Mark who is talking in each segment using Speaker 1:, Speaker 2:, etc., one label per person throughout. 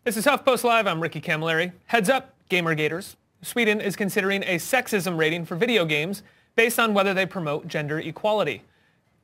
Speaker 1: This is HuffPost Live. I'm Ricky Camilleri. Heads up, Gamergaters. Sweden is considering a sexism rating for video games based on whether they promote gender equality.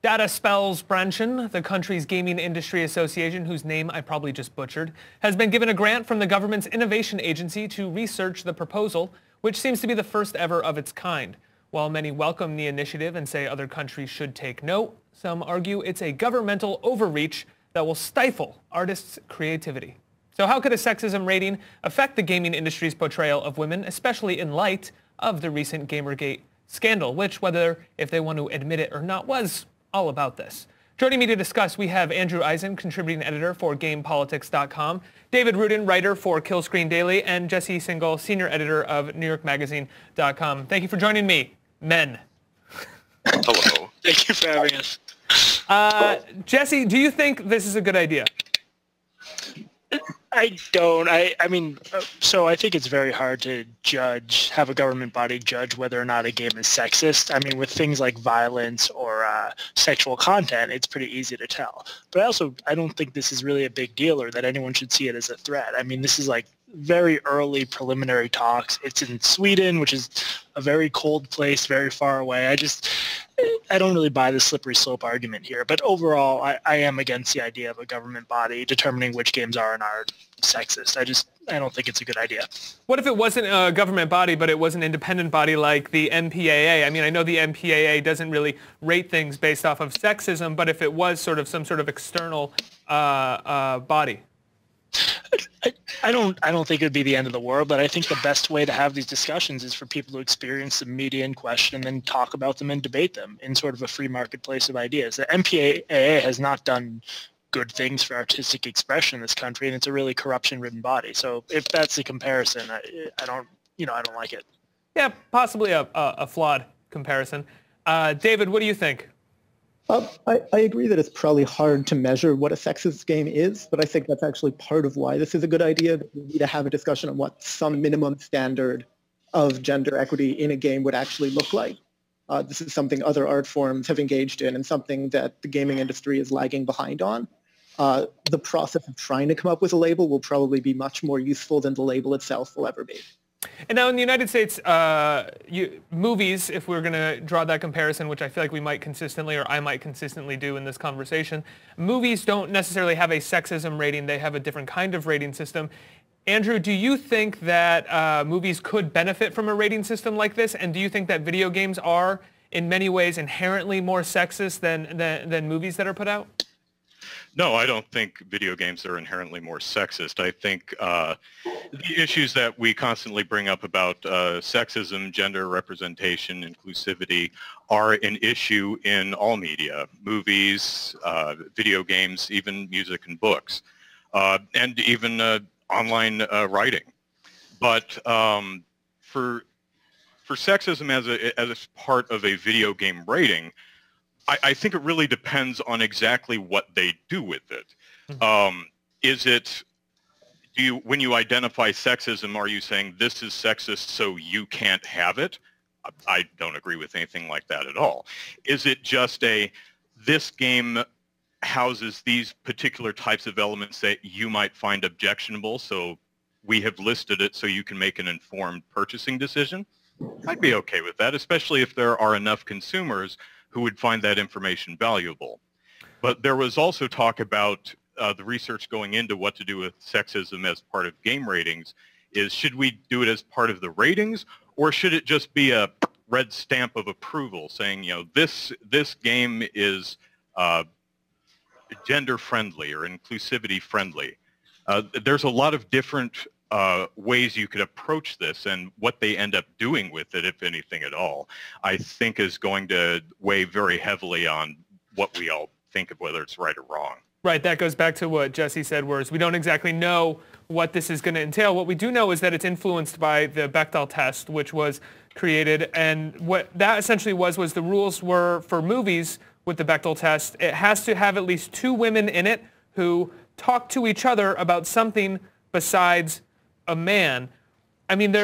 Speaker 1: Dataspelsbranschen, the country's gaming industry association, whose name I probably just butchered, has been given a grant from the government's innovation agency to research the proposal, which seems to be the first ever of its kind. While many welcome the initiative and say other countries should take note, some argue it's a governmental overreach that will stifle artists' creativity. So how could a sexism rating affect the gaming industry's portrayal of women, especially in light of the recent Gamergate scandal, which, whether if they want to admit it or not, was all about this. Joining me to discuss, we have Andrew Eisen, contributing editor for GamePolitics.com, David Rudin, writer for Killscreen Daily, and Jesse Singal, senior editor of NewYorkMagazine.com. Thank you for joining me, men.
Speaker 2: Hello. Thank you for having us.
Speaker 1: Jesse, do you think this is a good idea?
Speaker 2: I don't. I mean, so I think it's very hard to have a government body judge whether or not a game is sexist. I mean, with things like violence or sexual content, it's pretty easy to tell. But I don't think this is really a big deal or that anyone should see it as a threat. I mean, this is like very early preliminary talks. It's in Sweden, which is a very cold place, very far away. I don't really buy the slippery slope argument here. But overall, I am against the idea of a government body determining which games are and aren't sexist. I don't think it's a good idea.
Speaker 1: What if it wasn't a government body, but it was an independent body like the MPAA? I mean, I know the MPAA doesn't really rate things based off of sexism, but if it was sort of some sort of external body?
Speaker 2: I don't think it would be the end of the world, but I think the best way to have these discussions is for people to experience the media in question and then talk about them and debate them in sort of a free marketplace of ideas. The MPAA has not done good things for artistic expression in this country, and it's a really corruption-ridden body. So if that's the comparison, I don't like it.
Speaker 1: Yeah, possibly a flawed comparison. David, what do you think?
Speaker 3: I agree that it's probably hard to measure what a sexist game is, but I think that's actually part of why this is a good idea. That we need to have a discussion on what some minimum standard of gender equity in a game would actually look like. This is something other art forms have engaged in and something that the gaming industry is lagging behind on. The process of trying to come up with a label will probably be much more useful than the label itself will ever be.
Speaker 1: And now in the United States, movies, if we're going to draw that comparison, which I feel like we might consistently, or I might consistently do in this conversation, movies don't necessarily have a sexism rating. They have a different kind of rating system. Andrew, do you think that movies could benefit from a rating system like this? And do you think that video games are, in many ways, inherently more sexist than movies that are put out?
Speaker 4: No, I don't think video games are inherently more sexist. I think the issues that we constantly bring up about sexism, gender representation, inclusivity are an issue in all media, movies, video games, even music and books, and even online writing. But for sexism as a part of a video game rating, I think it really depends on exactly what they do with it. When you identify sexism, are you saying this is sexist so you can't have it? I don't agree with anything like that at all. Is it just this game houses these particular types of elements that you might find objectionable, so we have listed it so you can make an informed purchasing decision? I'd be okay with that, especially if there are enough consumers who would find that information valuable. But there was also talk about the research going into what to do with sexism as part of game ratings. Should we do it as part of the ratings, or should it just be a red stamp of approval saying, this game is gender friendly or inclusivity friendly? There's a lot of different ways you could approach this, and what they end up doing with it, if anything at all, I think is going to weigh very heavily on what we all think of whether it's right or wrong.
Speaker 1: Right, that goes back to what Jesse said, whereas we don't exactly know what this is going to entail. What we do know is that it's influenced by the Bechdel test, which was created, and what that essentially was the rules were for movies with the Bechdel test. It has to have at least 2 women in it who talk to each other about something besides a man. I mean,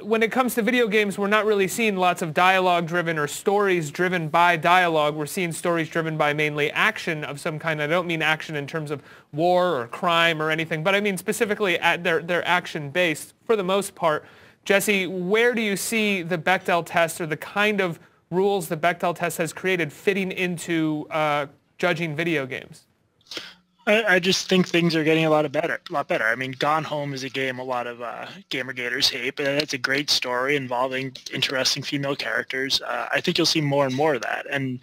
Speaker 1: when it comes to video games, we're not really seeing lots of dialogue-driven or stories driven by dialogue. We're seeing stories driven by mainly action of some kind. I don't mean action in terms of war or crime or anything, but I mean specifically they're action-based for the most part. Jesse, where do you see the Bechdel test or the kind of rules the Bechdel test has created fitting into judging video games?
Speaker 2: I just think things are getting a lot better. I mean, Gone Home is a game a lot of gamergaters hate, but it's a great story involving interesting female characters. I think you'll see more and more of that. And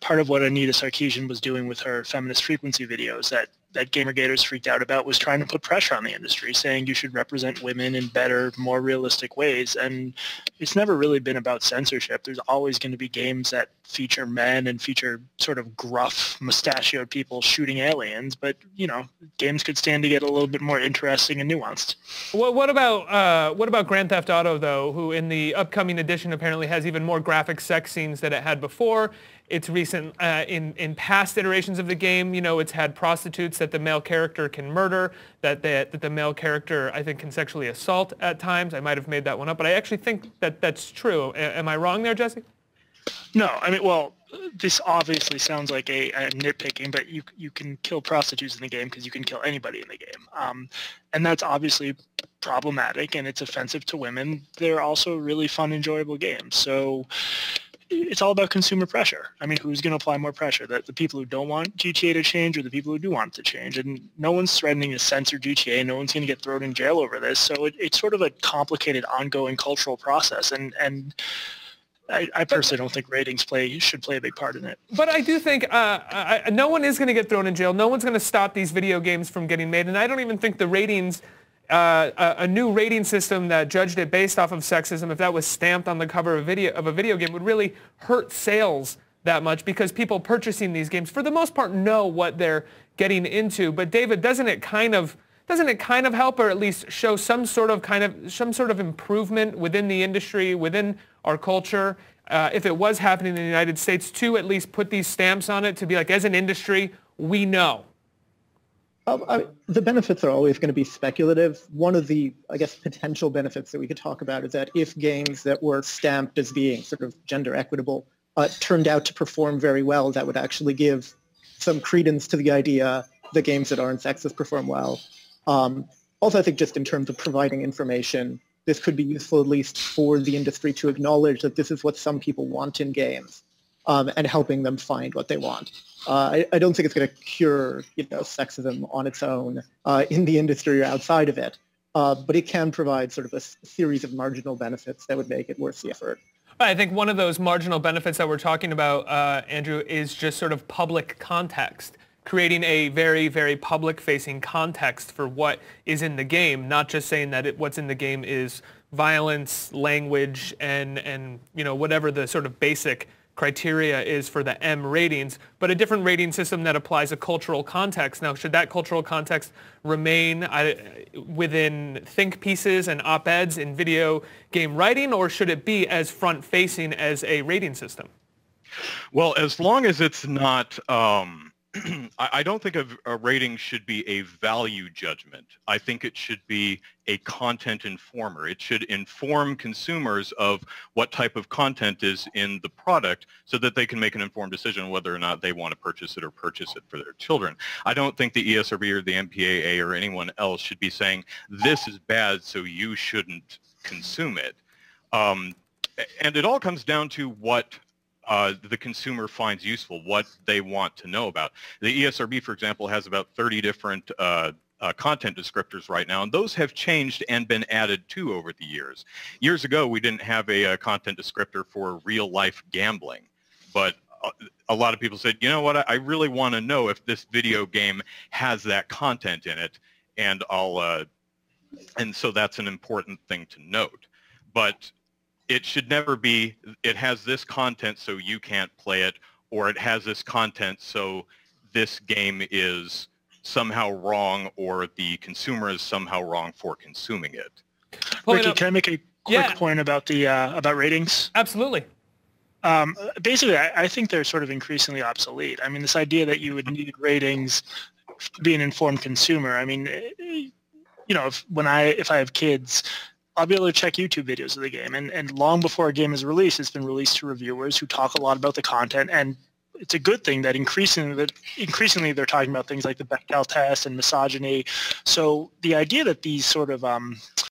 Speaker 2: part of what Anita Sarkeesian was doing with her feminist frequency videos that gamergaters freaked out about was trying to put pressure on the industry, saying you should represent women in better, more realistic ways. And it's never really been about censorship. There's always going to be games that feature men and feature sort of gruff, mustachioed people shooting aliens. But, you know, games could stand to get a little bit more interesting and nuanced.
Speaker 1: Well, what about Grand Theft Auto, though, who in the upcoming edition apparently has even more graphic sex scenes than it had before? It's recent, in past iterations of the game, you know, it's had prostitutes that the male character can murder, that the male character, I think, can sexually assault at times. I might have made that one up, but I actually think that that's true. Am I wrong there, Jesse?
Speaker 2: No, I mean, well, this obviously sounds like a nitpicking, but you can kill prostitutes in the game because you can kill anybody in the game. And that's obviously problematic, and it's offensive to women. They're also really fun, enjoyable games. So it's all about consumer pressure. I mean, who's going to apply more pressure? The people who don't want GTA to change or the people who do want it to change? And no one's threatening to censor GTA. No one's going to get thrown in jail over this. So it's sort of a complicated, ongoing cultural process. And I personally don't think ratings should play a big part in it.
Speaker 1: But I do think no one is going to get thrown in jail. No one's going to stop these video games from getting made. And I don't even think the ratings, a new rating system that judged it based off of sexism, if that was stamped on the cover of a video game, would really hurt sales that much, because people purchasing these games, for the most part, know what they're getting into. But David, doesn't it kind of help, or at least show some sort of improvement within the industry, within our culture, if it was happening in the United States, to at least put these stamps on it, to be like, as an industry, we know?
Speaker 3: The benefits are always going to be speculative. One of the, I guess, potential benefits that we could talk about is that if games that were stamped as being sort of gender equitable turned out to perform very well, that would actually give some credence to the idea that games that aren't sexist perform well. Also, I think just in terms of providing information, this could be useful at least for the industry to acknowledge that this is what some people want in games, and helping them find what they want. I don't think it's going to cure, sexism on its own in the industry or outside of it, but it can provide sort of a series of marginal benefits that would make it worth the effort.
Speaker 1: I think one of those marginal benefits that we're talking about, Andrew, is just sort of public context, creating a very, very public-facing context for what is in the game, not just saying that what's in the game is violence, language, and whatever the sort of basic criteria is for the M ratings, but a different rating system that applies a cultural context. Now, should that cultural context remain within think pieces and op-eds in video game writing, or should it be as front-facing as a rating system?
Speaker 4: Well, as long as it's not, I don't think a rating should be a value judgment. I think it should be a content informer. It should inform consumers of what type of content is in the product so that they can make an informed decision whether or not they want to purchase it or purchase it for their children. I don't think the ESRB or the MPAA or anyone else should be saying, this is bad, so you shouldn't consume it. And it all comes down to what the consumer finds useful, what they want to know about. The ESRB, for example, has about 30 different content descriptors right now, and those have changed and been added to over the years. Years ago, we didn't have a content descriptor for real-life gambling, but a lot of people said, you know what, I really want to know if this video game has that content in it, and and so that's an important thing to note. But it should never be, it has this content so you can't play it, or it has this content so this game is somehow wrong, or the consumer is somehow wrong for consuming it.
Speaker 2: Ricky, can I make a quick point about the about ratings?
Speaker 1: Absolutely.
Speaker 2: Basically, I think they're sort of increasingly obsolete. I mean, this idea that you would need ratings to be an informed consumer. I mean, if I have kids, I'll be able to check YouTube videos of the game. And long before a game is released, it's been released to reviewers who talk a lot about the content. And it's a good thing that increasingly they're talking about things like the Bechdel test and misogyny. So the idea that these sort of